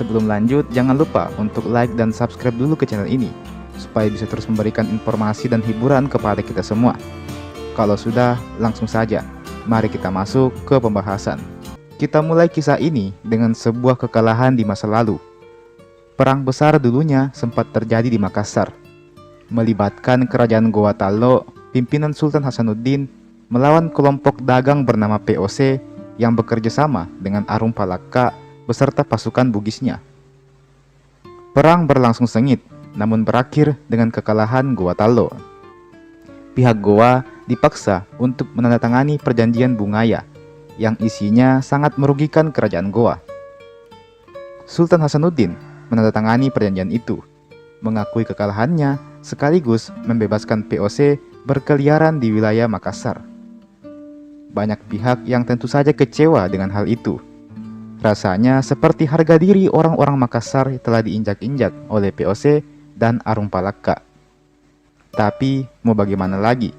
Sebelum lanjut, jangan lupa untuk like dan subscribe dulu ke channel ini, supaya bisa terus memberikan informasi dan hiburan kepada kita semua. Kalau sudah, langsung saja, mari kita masuk ke pembahasan. Kita mulai kisah ini dengan sebuah kekalahan di masa lalu. Perang besar dulunya sempat terjadi di Makassar, melibatkan kerajaan Goa Tallo, pimpinan Sultan Hasanuddin, melawan kelompok dagang bernama POC yang bekerja sama dengan Arum Palaka beserta pasukan Bugisnya. Perang berlangsung sengit, namun berakhir dengan kekalahan Goa Tallo. Pihak Goa dipaksa untuk menandatangani perjanjian Bungaya yang isinya sangat merugikan kerajaan Goa. Sultan Hasanuddin menandatangani perjanjian itu, mengakui kekalahannya sekaligus membebaskan POC berkeliaran di wilayah Makassar. Banyak pihak yang tentu saja kecewa dengan hal itu. Rasanya seperti harga diri orang-orang Makassar telah diinjak-injak oleh POC dan Arum Palaka. Tapi mau bagaimana lagi?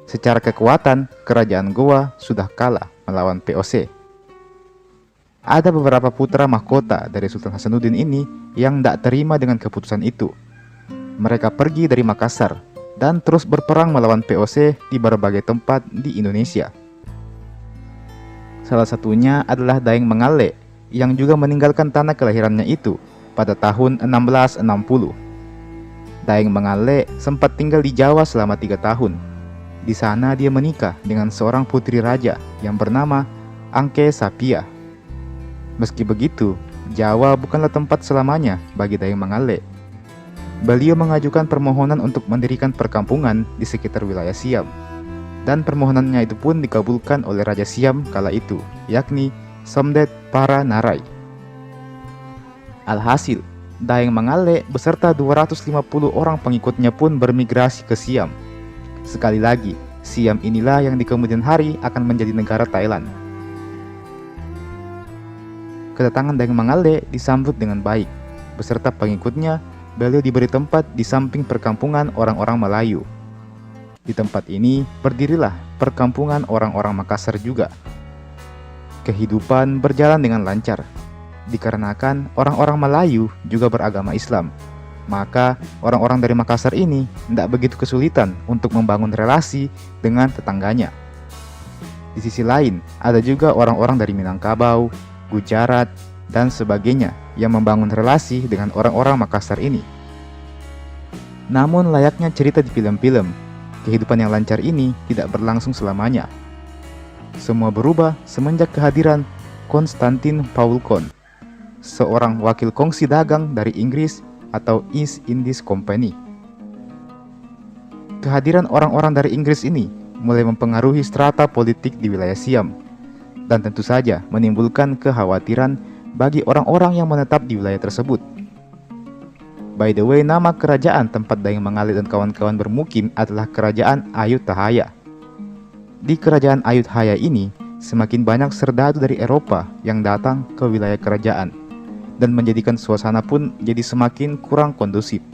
Secara kekuatan, kerajaan Goa sudah kalah melawan POC. Ada beberapa putra mahkota dari Sultan Hasanuddin ini yang tidak terima dengan keputusan itu. Mereka pergi dari Makassar dan terus berperang melawan POC di berbagai tempat di Indonesia. Salah satunya adalah Daeng Mengale yang juga meninggalkan tanah kelahirannya itu pada tahun 1660. Daeng Mengale sempat tinggal di Jawa selama 3 tahun. Di sana dia menikah dengan seorang putri raja yang bernama Angke Sapia. Meski begitu, Jawa bukanlah tempat selamanya bagi Daeng Mengale. Beliau mengajukan permohonan untuk mendirikan perkampungan di sekitar wilayah Siam. Dan permohonannya itu pun dikabulkan oleh Raja Siam kala itu, yakni Somdet Paranarai. Alhasil, Daeng Mengale beserta 250 orang pengikutnya pun bermigrasi ke Siam. Sekali lagi, Siam inilah yang di kemudian hari akan menjadi negara Thailand. Kedatangan Daeng Mengale disambut dengan baik. Beserta pengikutnya, beliau diberi tempat di samping perkampungan orang-orang Melayu. Di tempat ini berdirilah perkampungan orang-orang Makassar juga. Kehidupan berjalan dengan lancar, dikarenakan orang-orang Melayu juga beragama Islam. Maka orang-orang dari Makassar ini tidak begitu kesulitan untuk membangun relasi dengan tetangganya. Di sisi lain, ada juga orang-orang dari Minangkabau, Gujarat, dan sebagainya yang membangun relasi dengan orang-orang Makassar ini. Namun layaknya cerita di film-film, kehidupan yang lancar ini tidak berlangsung selamanya. Semua berubah semenjak kehadiran Konstantin Paulkon, seorang wakil kongsi dagang dari Inggris atau East Indies Company. Kehadiran orang-orang dari Inggris ini mulai mempengaruhi strata politik di wilayah Siam, dan tentu saja menimbulkan kekhawatiran bagi orang-orang yang menetap di wilayah tersebut. By the way, nama kerajaan tempat Daeng Mengale dan kawan-kawan bermukim adalah Kerajaan Ayutthaya. Di Kerajaan Ayutthaya ini, semakin banyak serdadu dari Eropa yang datang ke wilayah kerajaan, dan menjadikan suasana pun jadi semakin kurang kondusif.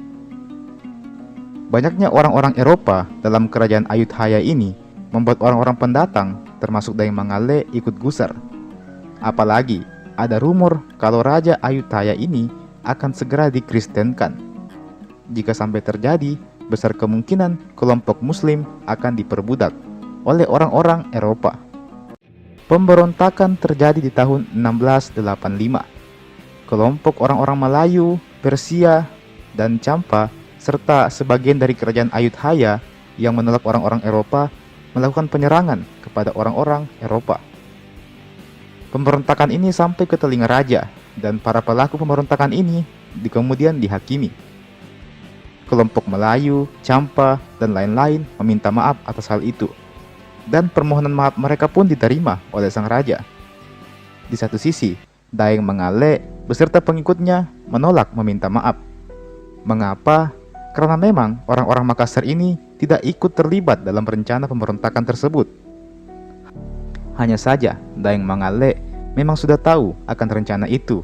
Banyaknya orang-orang Eropa dalam Kerajaan Ayutthaya ini membuat orang-orang pendatang, termasuk Daeng Mengale, ikut gusar. Apalagi, ada rumor kalau Raja Ayutthaya ini akan segera dikristenkan. Jika sampai terjadi, besar kemungkinan kelompok Muslim akan diperbudak oleh orang-orang Eropa. Pemberontakan terjadi di tahun 1685. Kelompok orang-orang Melayu, Persia, dan Champa, serta sebagian dari kerajaan Ayutthaya yang menolak orang-orang Eropa melakukan penyerangan kepada orang-orang Eropa. Pemberontakan ini sampai ke telinga raja, dan para pelaku pemberontakan ini kemudian dihakimi. Kelompok Melayu, Champa, dan lain-lain meminta maaf atas hal itu, dan permohonan maaf mereka pun diterima oleh sang raja. Di satu sisi, Daeng Mengale beserta pengikutnya menolak meminta maaf. Mengapa? Karena memang orang-orang Makassar ini tidak ikut terlibat dalam rencana pemberontakan tersebut. Hanya saja, Daeng Mengale memang sudah tahu akan rencana itu,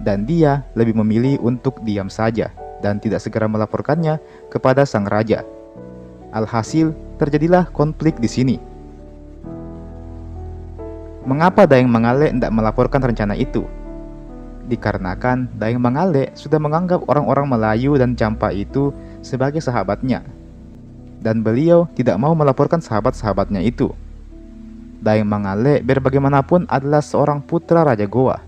dan dia lebih memilih untuk diam saja dan tidak segera melaporkannya kepada sang raja. Alhasil, terjadilah konflik di sini. Mengapa Daeng Mengale tidak melaporkan rencana itu? dikarenakan Daeng Mangale sudah menganggap orang-orang Melayu dan Champa itu sebagai sahabatnya, dan beliau tidak mau melaporkan sahabat-sahabatnya itu. Daeng Mangale biar bagaimanapun adalah seorang putra Raja Goa.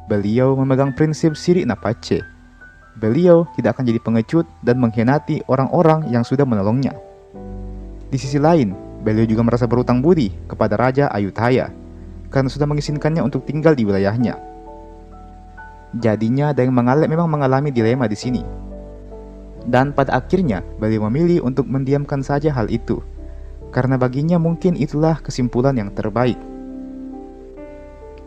Beliau memegang prinsip Siri Napace. Beliau tidak akan jadi pengecut dan mengkhianati orang-orang yang sudah menolongnya. Di sisi lain, beliau juga merasa berutang budi kepada Raja Ayutthaya karena sudah mengizinkannya untuk tinggal di wilayahnya. Jadinya Daeng Mangale memang mengalami dilema di sini. Dan pada akhirnya beliau memilih untuk mendiamkan saja hal itu, karena baginya mungkin itulah kesimpulan yang terbaik.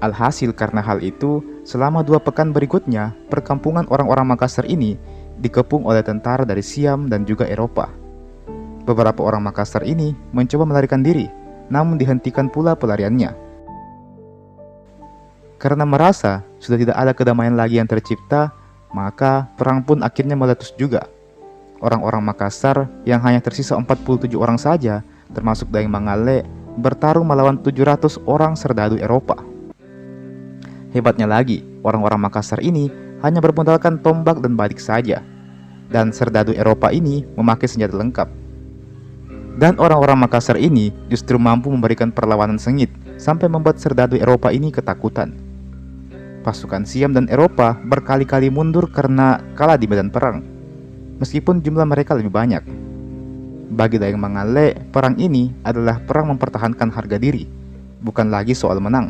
Alhasil karena hal itu, selama 2 pekan berikutnya, perkampungan orang-orang Makassar ini dikepung oleh tentara dari Siam dan juga Eropa. Beberapa orang Makassar ini mencoba melarikan diri, namun dihentikan pula pelariannya. Karena merasa sudah tidak ada kedamaian lagi yang tercipta, maka perang pun akhirnya meletus juga. Orang-orang Makassar yang hanya tersisa 47 orang saja, termasuk Daeng Mangale, bertarung melawan 700 orang serdadu Eropa. Hebatnya lagi, orang-orang Makassar ini hanya bermodalkan tombak dan badik saja, dan serdadu Eropa ini memakai senjata lengkap. Dan orang-orang Makassar ini justru mampu memberikan perlawanan sengit sampai membuat serdadu Eropa ini ketakutan. Pasukan Siam dan Eropa berkali-kali mundur karena kalah di medan perang, meskipun jumlah mereka lebih banyak. Bagi Daeng Mangale, perang ini adalah perang mempertahankan harga diri, bukan lagi soal menang,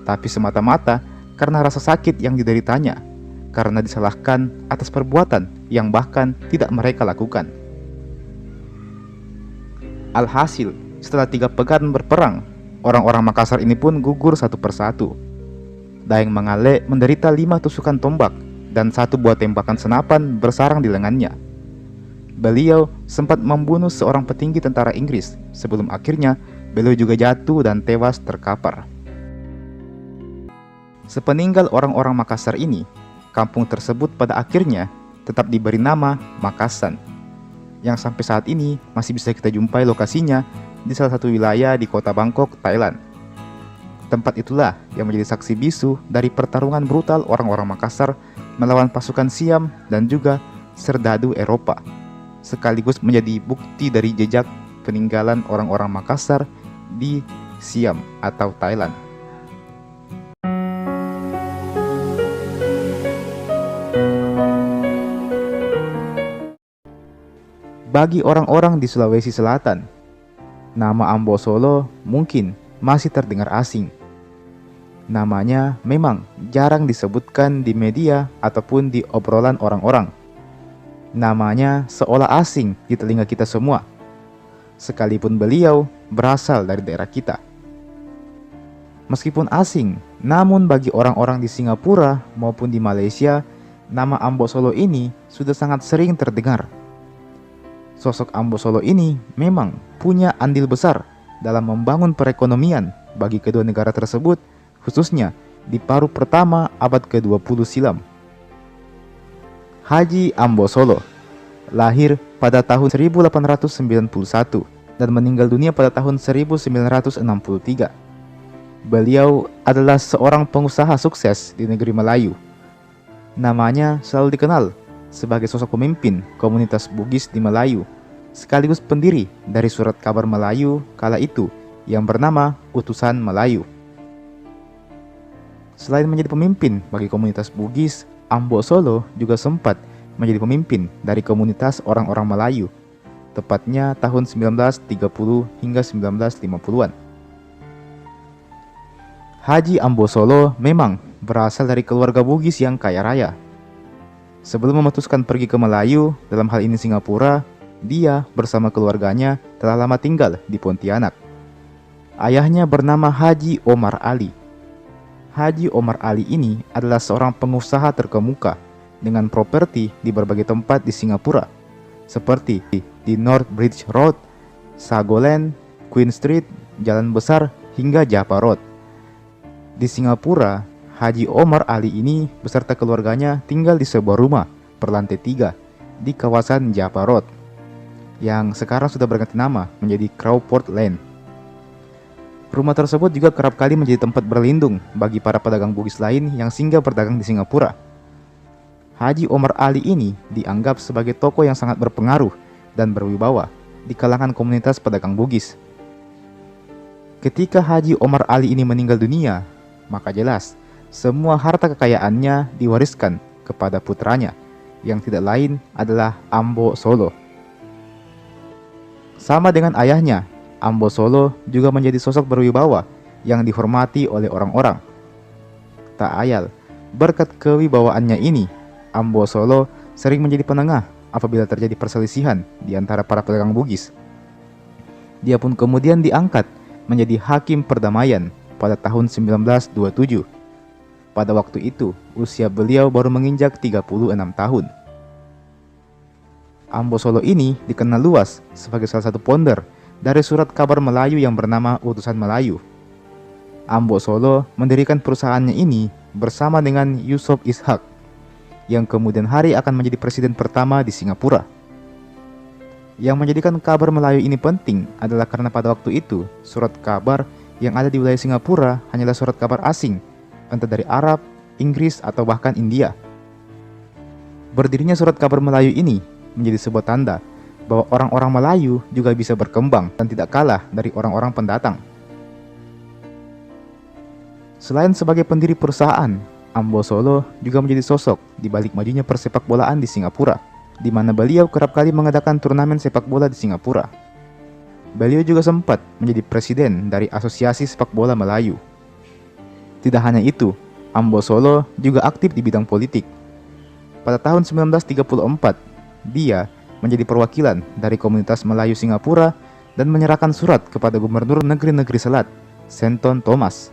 tapi semata-mata karena rasa sakit yang dideritanya, karena disalahkan atas perbuatan yang bahkan tidak mereka lakukan. Alhasil, setelah 3 pekan berperang, orang-orang Makassar ini pun gugur satu persatu. Daeng Mangale menderita 5 tusukan tombak dan 1 buah tembakan senapan bersarang di lengannya. Beliau sempat membunuh seorang petinggi tentara Inggris sebelum akhirnya beliau juga jatuh dan tewas terkapar. Sepeninggal orang-orang Makassar ini, kampung tersebut pada akhirnya tetap diberi nama Makassan, yang sampai saat ini masih bisa kita jumpai lokasinya di salah satu wilayah di kota Bangkok, Thailand. Tempat itulah yang menjadi saksi bisu dari pertarungan brutal orang-orang Makassar melawan pasukan Siam dan juga serdadu Eropa, sekaligus menjadi bukti dari jejak peninggalan orang-orang Makassar di Siam atau Thailand. Bagi orang-orang di Sulawesi Selatan, nama Ambo Solo mungkin masih terdengar asing. Namanya memang jarang disebutkan di media ataupun di obrolan orang-orang. Namanya seolah asing di telinga kita semua, sekalipun beliau berasal dari daerah kita. Meskipun asing, namun bagi orang-orang di Singapura maupun di Malaysia, nama Ambo Solo ini sudah sangat sering terdengar. Sosok Ambo Solo ini memang punya andil besar dalam membangun perekonomian bagi kedua negara tersebut, khususnya di paruh pertama abad ke-20 silam. Haji Ambo Solo lahir pada tahun 1891 dan meninggal dunia pada tahun 1963. Beliau adalah seorang pengusaha sukses di negeri Melayu. Namanya selalu dikenal sebagai sosok pemimpin komunitas Bugis di Melayu, sekaligus pendiri dari surat kabar Melayu kala itu yang bernama Utusan Melayu. Selain menjadi pemimpin bagi komunitas Bugis, Ambo Solo juga sempat menjadi pemimpin dari komunitas orang-orang Melayu, tepatnya tahun 1930 hingga 1950-an. Haji Ambo Solo memang berasal dari keluarga Bugis yang kaya raya. Sebelum memutuskan pergi ke Melayu, dalam hal ini Singapura, dia bersama keluarganya telah lama tinggal di Pontianak. Ayahnya bernama Haji Omar Ali. Haji Omar Ali ini adalah seorang pengusaha terkemuka dengan properti di berbagai tempat di Singapura, seperti di North Bridge Road, Sagoland, Queen Street, Jalan Besar, hingga Java Road. Di Singapura, Haji Omar Ali ini beserta keluarganya tinggal di sebuah rumah berlantai 3 di kawasan Java Road, yang sekarang sudah berganti nama menjadi Crawford Lane. Rumah tersebut juga kerap kali menjadi tempat berlindung bagi para pedagang Bugis lain yang singgah berdagang di Singapura. Haji Omar Ali ini dianggap sebagai tokoh yang sangat berpengaruh dan berwibawa di kalangan komunitas pedagang Bugis. Ketika Haji Omar Ali ini meninggal dunia, maka jelas semua harta kekayaannya diwariskan kepada putranya, yang tidak lain adalah Ambo Solo. Sama dengan ayahnya, Ambo Solo juga menjadi sosok berwibawa yang dihormati oleh orang-orang. Tak ayal, berkat kewibawaannya ini, Ambo Solo sering menjadi penengah apabila terjadi perselisihan di antara para pedagang Bugis. Dia pun kemudian diangkat menjadi hakim perdamaian pada tahun 1927. Pada waktu itu, usia beliau baru menginjak 36 tahun. Ambo Solo ini dikenal luas sebagai salah satu founder dari surat kabar Melayu yang bernama Utusan Melayu. Ambo Solo mendirikan perusahaannya ini bersama dengan Yusof Ishak, yang kemudian hari akan menjadi presiden pertama di Singapura. Yang menjadikan kabar Melayu ini penting adalah karena pada waktu itu, surat kabar yang ada di wilayah Singapura hanyalah surat kabar asing, entah dari Arab, Inggris, atau bahkan India. Berdirinya surat kabar Melayu ini menjadi sebuah tanda bahwa orang-orang Melayu juga bisa berkembang dan tidak kalah dari orang-orang pendatang. Selain sebagai pendiri perusahaan, Ambo Solo juga menjadi sosok di balik majunya persepak bolaan di Singapura, di mana beliau kerap kali mengadakan turnamen sepak bola di Singapura. Beliau juga sempat menjadi presiden dari Asosiasi Sepak Bola Melayu. Tidak hanya itu, Ambo Solo juga aktif di bidang politik. Pada tahun 1934, dia menjadi perwakilan dari komunitas Melayu Singapura dan menyerahkan surat kepada Gubernur Negeri-Negeri Selat, Senton Thomas.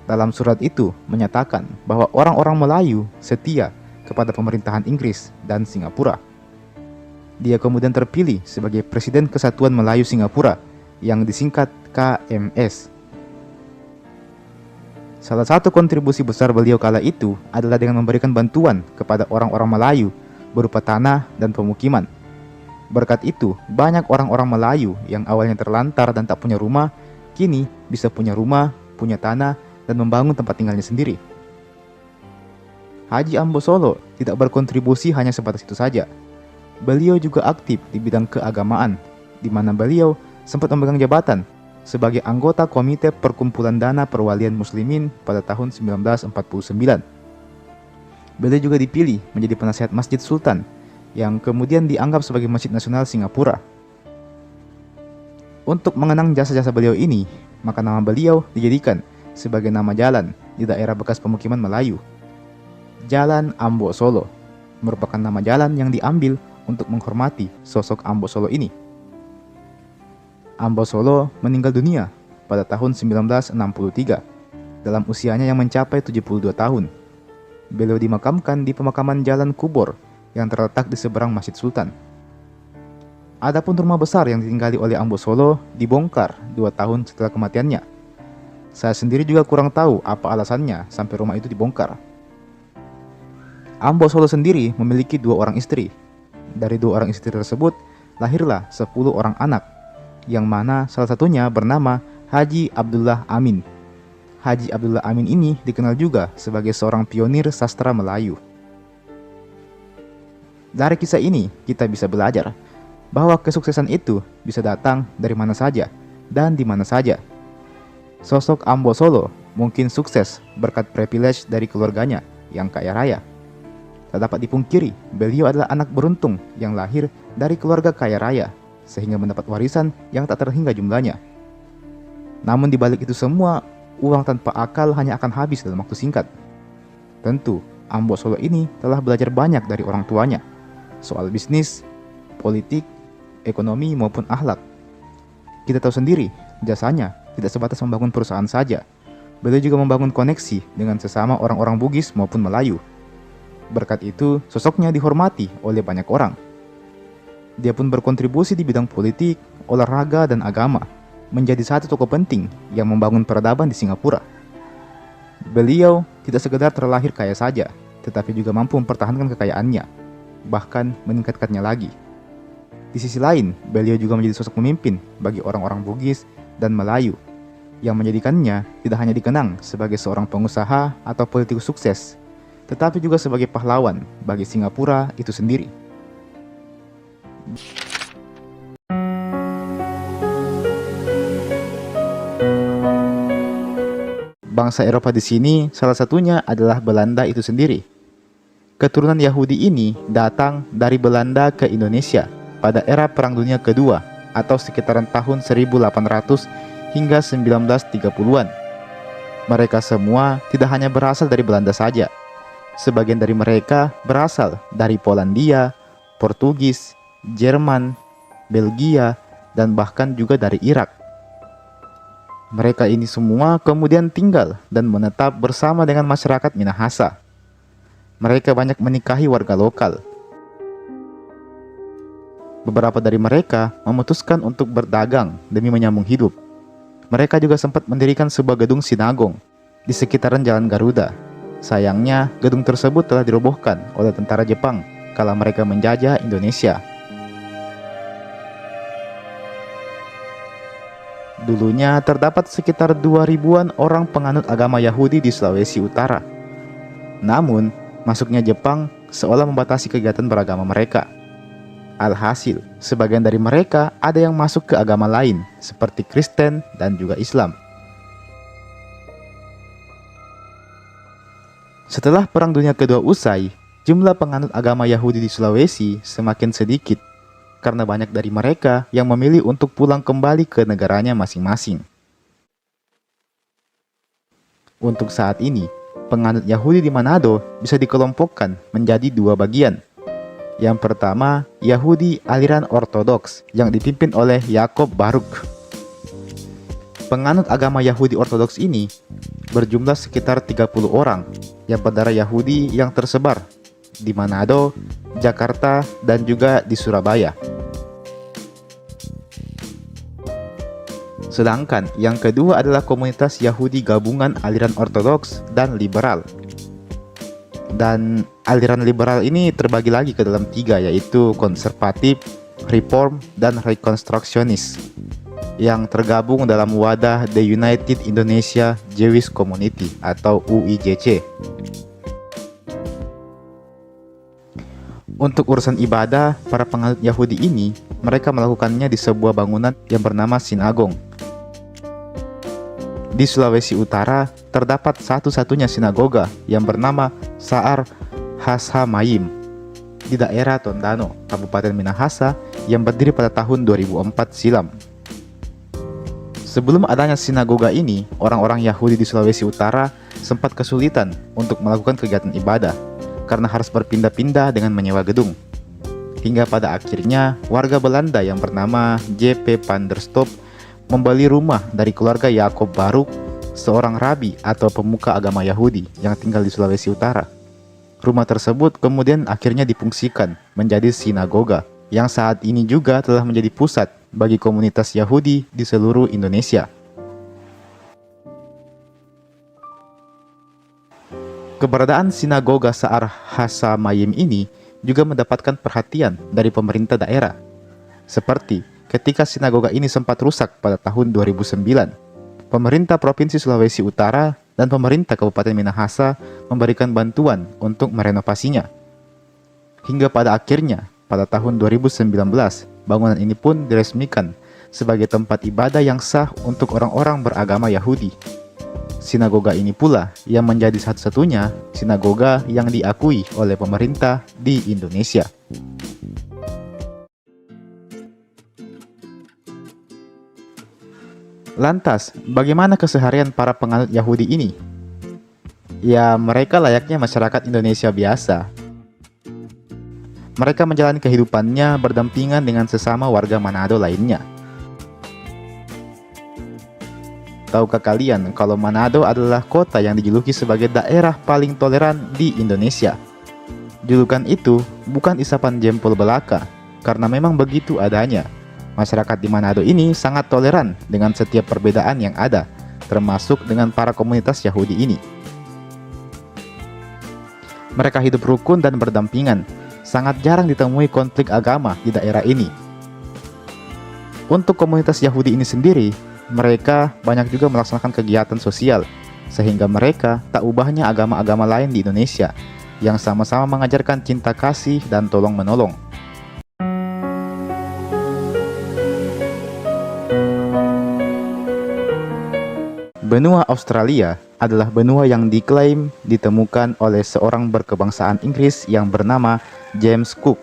Dalam surat itu menyatakan bahwa orang-orang Melayu setia kepada pemerintahan Inggris dan Singapura. Dia kemudian terpilih sebagai Presiden Kesatuan Melayu Singapura yang disingkat KMS. Salah satu kontribusi besar beliau kala itu adalah dengan memberikan bantuan kepada orang-orang Melayu berupa tanah dan pemukiman. Berkat itu, banyak orang-orang Melayu yang awalnya terlantar dan tak punya rumah, kini bisa punya rumah, punya tanah, dan membangun tempat tinggalnya sendiri. Haji Ambo Solo tidak berkontribusi hanya sebatas itu saja. Beliau juga aktif di bidang keagamaan, di mana beliau sempat memegang jabatan sebagai anggota Komite Perkumpulan Dana Perwalian Muslimin pada tahun 1949. Beliau juga dipilih menjadi penasihat Masjid Sultan, yang kemudian dianggap sebagai Masjid Nasional Singapura. Untuk mengenang jasa-jasa beliau ini, maka nama beliau dijadikan sebagai nama jalan di daerah bekas pemukiman Melayu. Jalan Ambo Solo merupakan nama jalan yang diambil untuk menghormati sosok Ambo Solo ini. Ambo Solo meninggal dunia pada tahun 1963 dalam usianya yang mencapai 72 tahun. Beliau dimakamkan di pemakaman Jalan Kubor yang terletak di seberang Masjid Sultan. Adapun rumah besar yang ditinggali oleh Ambo Solo dibongkar 2 tahun setelah kematiannya. Saya sendiri juga kurang tahu apa alasannya sampai rumah itu dibongkar. Ambo Solo sendiri memiliki 2 orang istri. Dari 2 orang istri tersebut, lahirlah 10 orang anak, yang mana salah satunya bernama Haji Abdullah Amin. Haji Abdullah Amin ini dikenal juga sebagai seorang pionir sastra Melayu. Dari kisah ini, kita bisa belajar bahwa kesuksesan itu bisa datang dari mana saja dan di mana saja. Sosok Ambo Solo mungkin sukses berkat privilege dari keluarganya yang kaya raya. Tak dapat dipungkiri, beliau adalah anak beruntung yang lahir dari keluarga kaya raya, sehingga mendapat warisan yang tak terhingga jumlahnya. Namun di balik itu semua, uang tanpa akal hanya akan habis dalam waktu singkat. Tentu, Ambo Solo ini telah belajar banyak dari orang tuanya, soal bisnis, politik, ekonomi maupun akhlak. Kita tahu sendiri, jasanya tidak sebatas membangun perusahaan saja. Beliau juga membangun koneksi dengan sesama orang-orang Bugis maupun Melayu. Berkat itu, sosoknya dihormati oleh banyak orang. Dia pun berkontribusi di bidang politik, olahraga, dan agama, menjadi satu tokoh penting yang membangun peradaban di Singapura. Beliau tidak sekedar terlahir kaya saja, tetapi juga mampu mempertahankan kekayaannya, bahkan meningkatkannya lagi. Di sisi lain, beliau juga menjadi sosok pemimpin bagi orang-orang Bugis dan Melayu. yang menjadikannya tidak hanya dikenang sebagai seorang pengusaha atau politikus sukses, tetapi juga sebagai pahlawan bagi Singapura itu sendiri. Bangsa Eropa di sini salah satunya adalah Belanda itu sendiri. Keturunan Yahudi ini datang dari Belanda ke Indonesia pada era Perang Dunia Kedua atau sekitaran tahun 1800 hingga 1930-an. Mereka semua tidak hanya berasal dari Belanda saja. Sebagian dari mereka berasal dari Polandia, Portugis, Jerman, Belgia, dan bahkan juga dari Irak. Mereka ini semua kemudian tinggal dan menetap bersama dengan masyarakat Minahasa. Mereka banyak menikahi warga lokal. Beberapa dari mereka memutuskan untuk berdagang demi menyambung hidup. Mereka juga sempat mendirikan sebuah gedung sinagong di sekitaran Jalan Garuda. Sayangnya, gedung tersebut telah dirobohkan oleh tentara Jepang kala mereka menjajah Indonesia. Dulunya terdapat sekitar 2000-an orang penganut agama Yahudi di Sulawesi Utara. Namun, masuknya Jepang seolah membatasi kegiatan beragama mereka. Alhasil, sebagian dari mereka ada yang masuk ke agama lain, seperti Kristen dan juga Islam. Setelah Perang Dunia Kedua usai, jumlah penganut agama Yahudi di Sulawesi semakin sedikit, karena banyak dari mereka yang memilih untuk pulang kembali ke negaranya masing-masing. Untuk saat ini, penganut Yahudi di Manado bisa dikelompokkan menjadi dua bagian. Yang pertama, Yahudi aliran Ortodoks yang dipimpin oleh Jacob Baruk. Penganut agama Yahudi Ortodoks ini berjumlah sekitar 30 orang yang berdarah Yahudi yang tersebar di Manado, Jakarta, dan juga di Surabaya. Sedangkan yang kedua adalah komunitas Yahudi gabungan aliran Ortodoks dan liberal. Dan aliran liberal ini terbagi lagi ke dalam tiga, yaitu konservatif, reform, dan rekonstruksionis, yang tergabung dalam wadah The United Indonesia Jewish Community atau UIJC. Untuk urusan ibadah, para penganut Yahudi ini, mereka melakukannya di sebuah bangunan yang bernama sinagong. Di Sulawesi Utara, terdapat satu-satunya sinagoga yang bernama Saar Hashamayim di daerah Tondano, Kabupaten Minahasa, yang berdiri pada tahun 2004 silam. Sebelum adanya sinagoga ini, orang-orang Yahudi di Sulawesi Utara sempat kesulitan untuk melakukan kegiatan ibadah karena harus berpindah-pindah dengan menyewa gedung. Hingga pada akhirnya, warga Belanda yang bernama J.P. van der Stoep membeli rumah dari keluarga Jacob Baruk, seorang rabi atau pemuka agama Yahudi yang tinggal di Sulawesi Utara. Rumah tersebut kemudian akhirnya difungsikan menjadi sinagoga, yang saat ini juga telah menjadi pusat bagi komunitas Yahudi di seluruh Indonesia. Keberadaan sinagoga Saar Hashamayim ini juga mendapatkan perhatian dari pemerintah daerah. Seperti ketika sinagoga ini sempat rusak pada tahun 2009, pemerintah Provinsi Sulawesi Utara dan pemerintah Kabupaten Minahasa memberikan bantuan untuk merenovasinya. Hingga pada akhirnya, pada tahun 2019, bangunan ini pun diresmikan sebagai tempat ibadah yang sah untuk orang-orang beragama Yahudi. Sinagoga ini pula yang menjadi satu-satunya sinagoga yang diakui oleh pemerintah di Indonesia. Lantas, bagaimana keseharian para penganut Yahudi ini? Ya, mereka layaknya masyarakat Indonesia biasa. Mereka menjalani kehidupannya berdampingan dengan sesama warga Manado lainnya. Tahukah kalian kalau Manado adalah kota yang dijuluki sebagai daerah paling toleran di Indonesia? Julukan itu bukan isapan jempol belaka, karena memang begitu adanya. Masyarakat di Manado ini sangat toleran dengan setiap perbedaan yang ada, termasuk dengan para komunitas Yahudi ini. Mereka hidup rukun dan berdampingan. Sangat jarang ditemui konflik agama di daerah ini. Untuk komunitas Yahudi ini sendiri, mereka banyak juga melaksanakan kegiatan sosial, sehingga mereka tak ubahnya agama-agama lain di Indonesia yang sama-sama mengajarkan cinta kasih dan tolong-menolong. Benua Australia adalah benua yang diklaim ditemukan oleh seorang berkebangsaan Inggris yang bernama James Cook.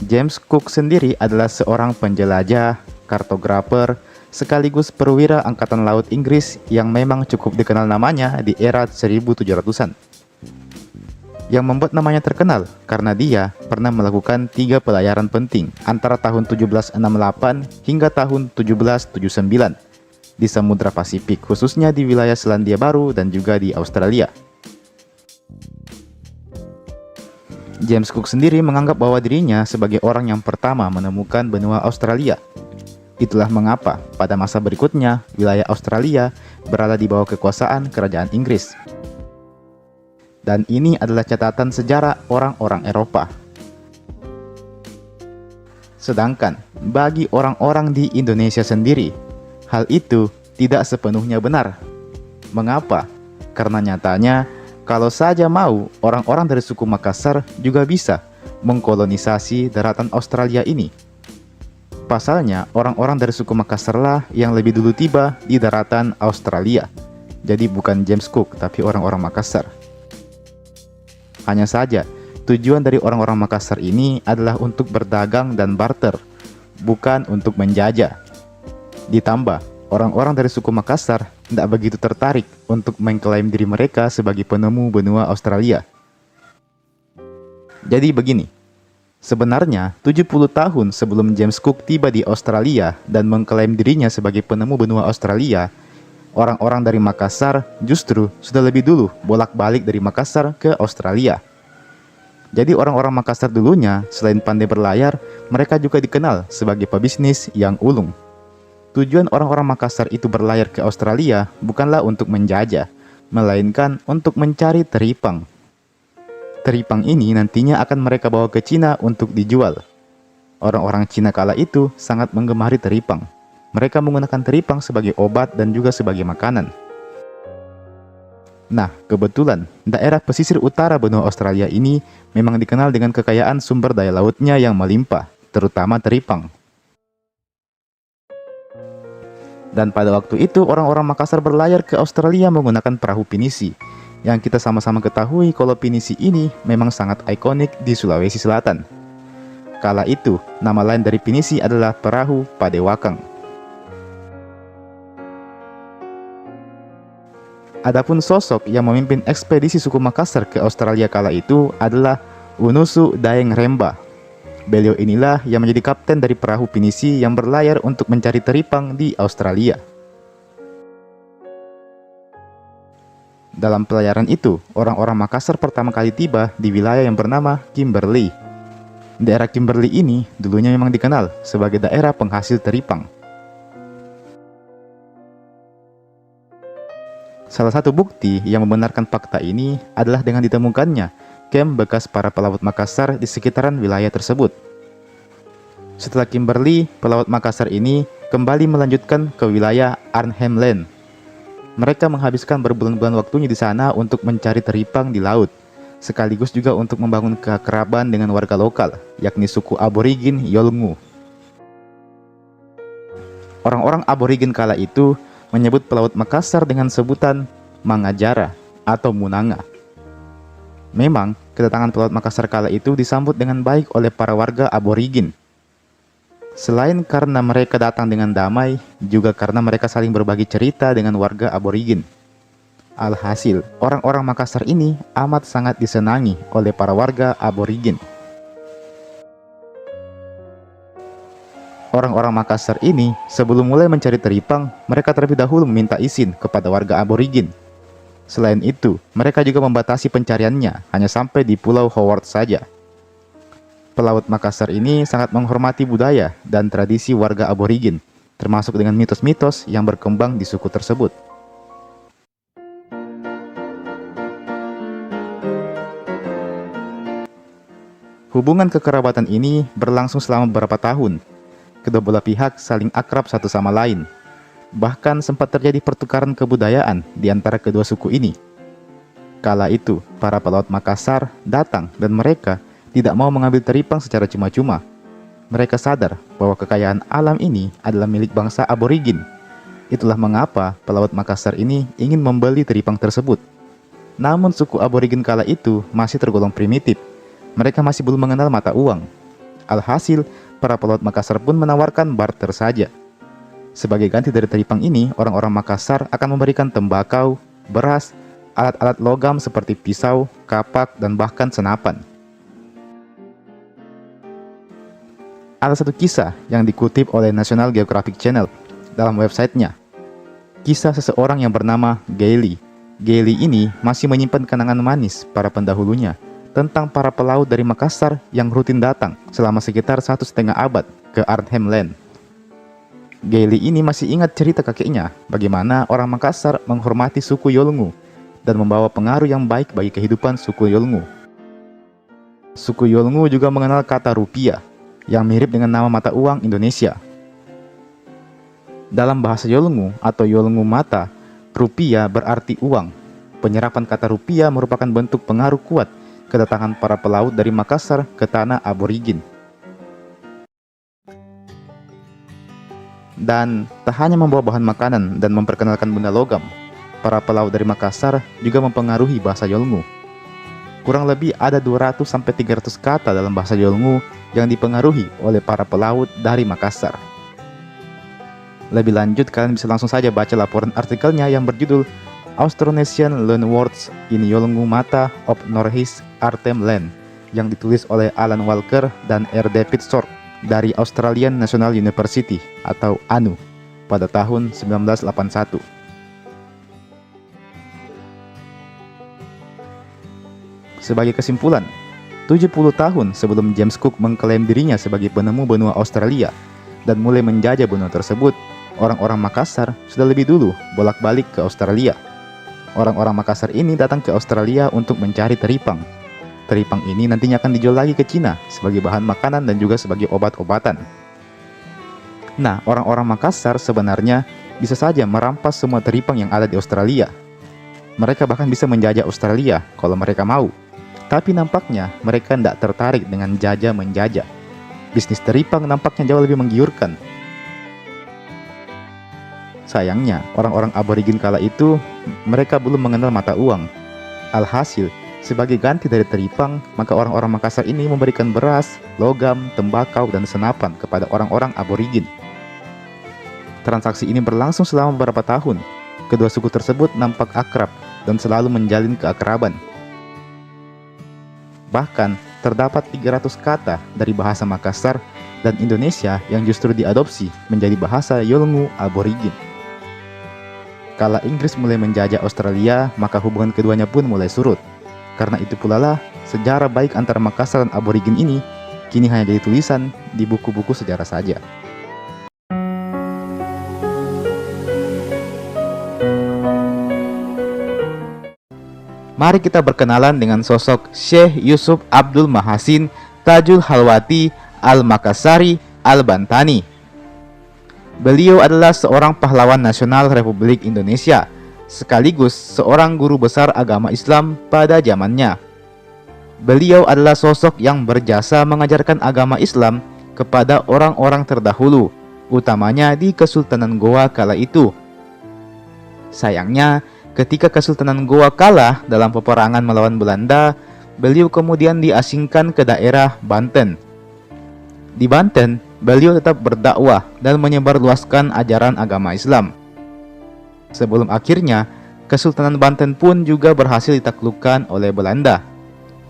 James Cook sendiri adalah seorang penjelajah, kartografer, sekaligus perwira Angkatan Laut Inggris yang memang cukup dikenal namanya di era 1700-an. Yang membuat namanya terkenal karena dia pernah melakukan 3 pelayaran penting antara tahun 1768 hingga tahun 1779 di Samudra Pasifik, khususnya di wilayah Selandia Baru dan juga di Australia. James Cook sendiri menganggap bahwa dirinya sebagai orang yang pertama menemukan benua Australia. Itulah mengapa pada masa berikutnya wilayah Australia berada di bawah kekuasaan kerajaan Inggris. Dan ini adalah catatan sejarah orang-orang Eropa. Sedangkan bagi orang-orang di Indonesia sendiri, hal itu tidak sepenuhnya benar. Mengapa? Karena nyatanya, kalau saja mau, orang-orang dari suku Makassar juga bisa mengkolonisasi daratan Australia ini. Pasalnya, orang-orang dari suku Makassar lah yang lebih dulu tiba di daratan Australia. Jadi bukan James Cook, tapi orang-orang Makassar. Hanya saja, tujuan dari orang-orang Makassar ini adalah untuk berdagang dan barter, bukan untuk menjajah. Ditambah, orang-orang dari suku Makassar tidak begitu tertarik untuk mengklaim diri mereka sebagai penemu benua Australia. Jadi begini, sebenarnya 70 tahun sebelum James Cook tiba di Australia dan mengklaim dirinya sebagai penemu benua Australia, orang-orang dari Makassar justru sudah lebih dulu bolak-balik dari Makassar ke Australia. Jadi orang-orang Makassar dulunya selain pandai berlayar, mereka juga dikenal sebagai pebisnis yang ulung. Tujuan orang-orang Makassar itu berlayar ke Australia bukanlah untuk menjajah, melainkan untuk mencari teripang. Teripang ini nantinya akan mereka bawa ke Cina untuk dijual. Orang-orang Cina kala itu sangat menggemari teripang. Mereka menggunakan teripang sebagai obat dan juga sebagai makanan. Nah, kebetulan daerah pesisir utara benua Australia ini memang dikenal dengan kekayaan sumber daya lautnya yang melimpah, terutama teripang. Dan pada waktu itu orang-orang Makassar berlayar ke Australia menggunakan perahu pinisi, yang kita sama-sama ketahui kalau pinisi ini memang sangat ikonik di Sulawesi Selatan. Kala itu, nama lain dari pinisi adalah perahu Padewakang. Adapun sosok yang memimpin ekspedisi suku Makassar ke Australia kala itu adalah Unusu Daeng Remba. Beliau inilah yang menjadi kapten dari perahu pinisi yang berlayar untuk mencari teripang di Australia. Dalam pelayaran itu, orang-orang Makassar pertama kali tiba di wilayah yang bernama Kimberley. Daerah Kimberley ini dulunya memang dikenal sebagai daerah penghasil teripang. Salah satu bukti yang membenarkan fakta ini adalah dengan ditemukannya kamp bekas para pelaut Makassar di sekitaran wilayah tersebut. Setelah Kimberley, pelaut Makassar ini kembali melanjutkan ke wilayah Arnhem Land. Mereka menghabiskan berbulan-bulan waktunya di sana untuk mencari teripang di laut, sekaligus juga untuk membangun keakraban dengan warga lokal, yakni suku aborigin Yolngu. Orang-orang aborigin kala itu menyebut pelaut Makassar dengan sebutan Mangajara atau Munanga. Memang, kedatangan pelaut Makassar kala itu disambut dengan baik oleh para warga aborigin. Selain karena mereka datang dengan damai, juga karena mereka saling berbagi cerita dengan warga aborigin. Alhasil, orang-orang Makassar ini amat sangat disenangi oleh para warga aborigin. Orang-orang Makassar ini, sebelum mulai mencari teripang, mereka terlebih dahulu meminta izin kepada warga aborigin. Selain itu, mereka juga membatasi pencariannya hanya sampai di Pulau Howard saja. Pelaut Makassar ini sangat menghormati budaya dan tradisi warga aborigin, termasuk dengan mitos-mitos yang berkembang di suku tersebut. Hubungan kekerabatan ini berlangsung selama beberapa tahun. Kedua belah pihak saling akrab satu sama lain. Bahkan sempat terjadi pertukaran kebudayaan di antara kedua suku ini. Kala itu, para pelaut Makassar datang dan mereka tidak mau mengambil teripang secara cuma-cuma. Mereka sadar bahwa kekayaan alam ini adalah milik bangsa aborigin. Itulah mengapa pelaut Makassar ini ingin membeli teripang tersebut. Namun suku aborigin kala itu masih tergolong primitif. Mereka masih belum mengenal mata uang. Alhasil, para pelaut Makassar pun menawarkan barter saja. Sebagai ganti dari teripang ini, orang-orang Makassar akan memberikan tembakau, beras, alat-alat logam seperti pisau, kapak, dan bahkan senapan. Ada satu kisah yang dikutip oleh National Geographic Channel dalam websitenya. Kisah seseorang yang bernama Gailey. Gailey ini masih menyimpan kenangan manis para pendahulunya tentang para pelaut dari Makassar yang rutin datang selama sekitar 1,5 abad ke Arnhem Land. Gailey ini masih ingat cerita kakeknya bagaimana orang Makassar menghormati suku Yolngu dan membawa pengaruh yang baik bagi kehidupan suku Yolngu. Suku Yolngu juga mengenal kata rupiah, yang mirip dengan nama mata uang Indonesia. Dalam bahasa Yolngu atau Yolngu mata, rupiah berarti uang. Penyerapan kata rupiah merupakan bentuk pengaruh kuat kedatangan para pelaut dari Makassar ke tanah aborigin. Dan tak hanya membawa bahan makanan dan memperkenalkan benda logam, para pelaut dari Makassar juga mempengaruhi bahasa Yolngu. Kurang lebih ada 200-300 kata dalam bahasa Yolngu yang dipengaruhi oleh para pelaut dari Makassar. Lebih lanjut, kalian bisa langsung saja baca laporan artikelnya yang berjudul Austronesian Loanwords in Yolngu Mata of Northeast Arnhem Land yang ditulis oleh Alan Walker dan R. David Short dari Australian National University atau ANU pada tahun 1981. Sebagai kesimpulan, 70 tahun sebelum James Cook mengklaim dirinya sebagai penemu benua Australia dan mulai menjajah benua tersebut, orang-orang Makassar sudah lebih dulu bolak-balik ke Australia. Orang-orang Makassar ini datang ke Australia untuk mencari teripang. Teripang ini nantinya akan dijual lagi ke Cina sebagai bahan makanan dan juga sebagai obat-obatan. Nah, orang-orang Makassar sebenarnya bisa saja merampas semua teripang yang ada di Australia. Mereka bahkan bisa menjajah Australia kalau mereka mau. Tapi nampaknya mereka tidak tertarik dengan jajah-menjajah. Bisnis teripang nampaknya jauh lebih menggiurkan. Sayangnya, orang-orang aborigin kala itu, mereka belum mengenal mata uang. Alhasil, sebagai ganti dari teripang, maka orang-orang Makassar ini memberikan beras, logam, tembakau, dan senapan kepada orang-orang aborigin. Transaksi ini berlangsung selama beberapa tahun. Kedua suku tersebut nampak akrab dan selalu menjalin keakraban. Bahkan, terdapat 300 kata dari bahasa Makassar dan Indonesia yang justru diadopsi menjadi bahasa Yolngu aborigin. Kala Inggris mulai menjajah Australia, maka hubungan keduanya pun mulai surut. Karena itu pula lah, sejarah baik antara Makassar dan aborigin ini kini hanya jadi tulisan di buku-buku sejarah saja. Mari kita berkenalan dengan sosok Syekh Yusuf Abdul Mahasin Tajul Halwati Al-Makassari Al-Bantani. Beliau adalah seorang pahlawan nasional Republik Indonesia, sekaligus seorang guru besar agama Islam pada zamannya. Beliau adalah sosok yang berjasa mengajarkan agama Islam kepada orang-orang terdahulu, utamanya di Kesultanan Goa kala itu. Sayangnya, ketika Kesultanan Goa kalah dalam peperangan melawan Belanda, beliau kemudian diasingkan ke daerah Banten. Di Banten, beliau tetap berdakwah dan menyebarluaskan ajaran agama Islam. Sebelum akhirnya, Kesultanan Banten pun juga berhasil ditaklukkan oleh Belanda,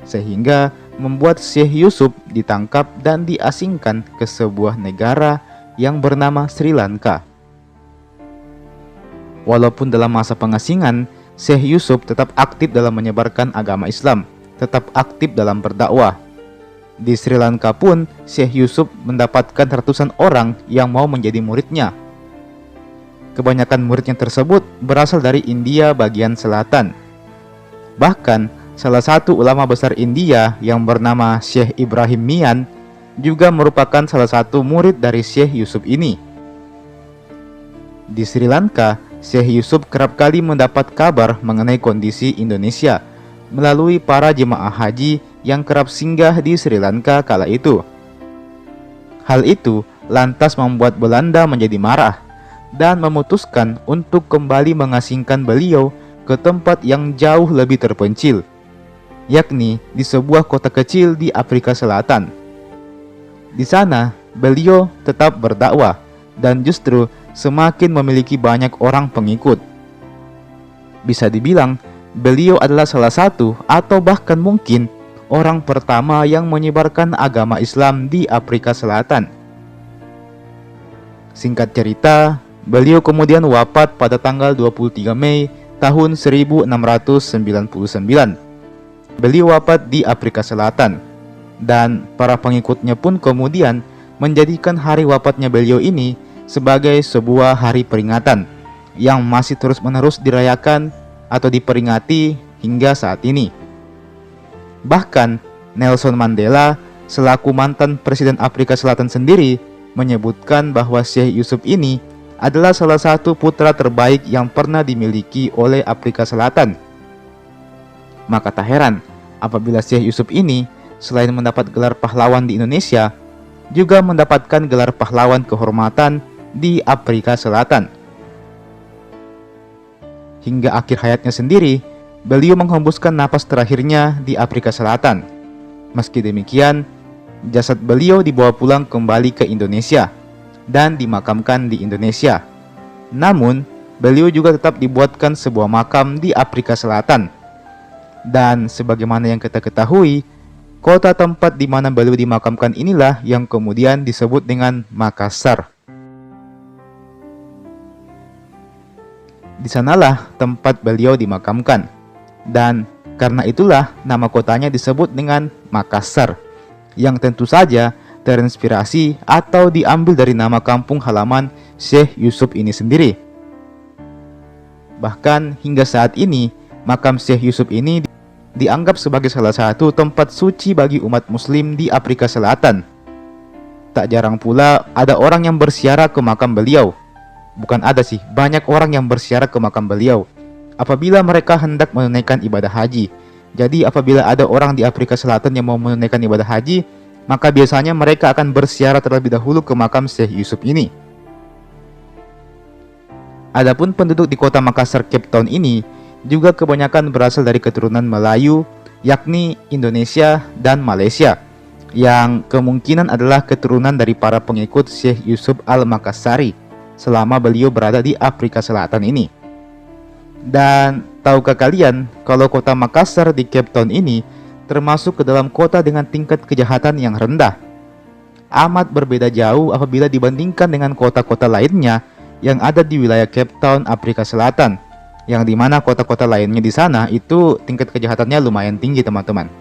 sehingga membuat Syekh Yusuf ditangkap dan diasingkan ke sebuah negara yang bernama Sri Lanka. Walaupun dalam masa pengasingan, Syekh Yusuf tetap aktif dalam menyebarkan agama Islam, tetap aktif dalam berdakwah. Di Sri Lanka pun, Syekh Yusuf mendapatkan ratusan orang yang mau menjadi muridnya. Kebanyakan muridnya tersebut berasal dari India bagian selatan. Bahkan, salah satu ulama besar India yang bernama Syekh Ibrahim Mian juga merupakan salah satu murid dari Syekh Yusuf ini. Di Sri Lanka, Syekh Yusuf kerap kali mendapat kabar mengenai kondisi Indonesia melalui para jemaah haji yang kerap singgah di Sri Lanka kala itu. Hal itu lantas membuat Belanda menjadi marah dan memutuskan untuk kembali mengasingkan beliau ke tempat yang jauh lebih terpencil, yakni di sebuah kota kecil di Afrika Selatan. Di sana, beliau tetap berdakwah dan justru semakin memiliki banyak orang pengikut. Bisa dibilang, beliau adalah salah satu atau bahkan mungkin orang pertama yang menyebarkan agama Islam di Afrika Selatan. Singkat cerita, beliau kemudian wafat pada tanggal 23 Mei tahun 1699. Beliau wafat di Afrika Selatan, dan para pengikutnya pun kemudian menjadikan hari wafatnya beliau ini sebagai sebuah hari peringatan yang masih terus-menerus dirayakan atau diperingati hingga saat ini. Bahkan Nelson Mandela selaku mantan Presiden Afrika Selatan sendiri menyebutkan bahwa Syekh Yusuf ini adalah salah satu putra terbaik yang pernah dimiliki oleh Afrika Selatan. Maka tak heran apabila Syekh Yusuf ini selain mendapat gelar pahlawan di Indonesia, juga mendapatkan gelar pahlawan kehormatan di Afrika Selatan. Hingga akhir hayatnya sendiri, beliau menghembuskan napas terakhirnya di Afrika Selatan. Meski demikian, jasad beliau dibawa pulang kembali ke Indonesia dan dimakamkan di Indonesia. Namun, beliau juga tetap dibuatkan sebuah makam di Afrika Selatan. Dan sebagaimana yang kita ketahui, kota tempat di mana beliau dimakamkan inilah yang kemudian disebut dengan Makassar. Di sanalah tempat beliau dimakamkan. Dan karena itulah nama kotanya disebut dengan Makassar, yang tentu saja terinspirasi atau diambil dari nama kampung halaman Syekh Yusuf ini sendiri. Bahkan hingga saat ini, makam Syekh Yusuf ini dianggap sebagai salah satu tempat suci bagi umat muslim di Afrika Selatan. Tak jarang pula ada orang yang berziarah ke makam beliau. Bukan ada sih, banyak orang yang berziarah ke makam beliau apabila mereka hendak menunaikan ibadah haji. Jadi apabila ada orang di Afrika Selatan yang mau menunaikan ibadah haji, maka biasanya mereka akan berziarah terlebih dahulu ke makam Syekh Yusuf ini. Adapun penduduk di kota Makassar, Cape Town ini juga kebanyakan berasal dari keturunan Melayu, yakni Indonesia dan Malaysia, yang kemungkinan adalah keturunan dari para pengikut Syekh Yusuf Al-Makassari selama beliau berada di Afrika Selatan ini. Dan tahukah kalian kalau kota Makassar di Cape Town ini termasuk ke dalam kota dengan tingkat kejahatan yang rendah? Amat berbeda jauh apabila dibandingkan dengan kota-kota lainnya yang ada di wilayah Cape Town, Afrika Selatan, yang dimana kota-kota lainnya di sana itu tingkat kejahatannya lumayan tinggi, teman-teman.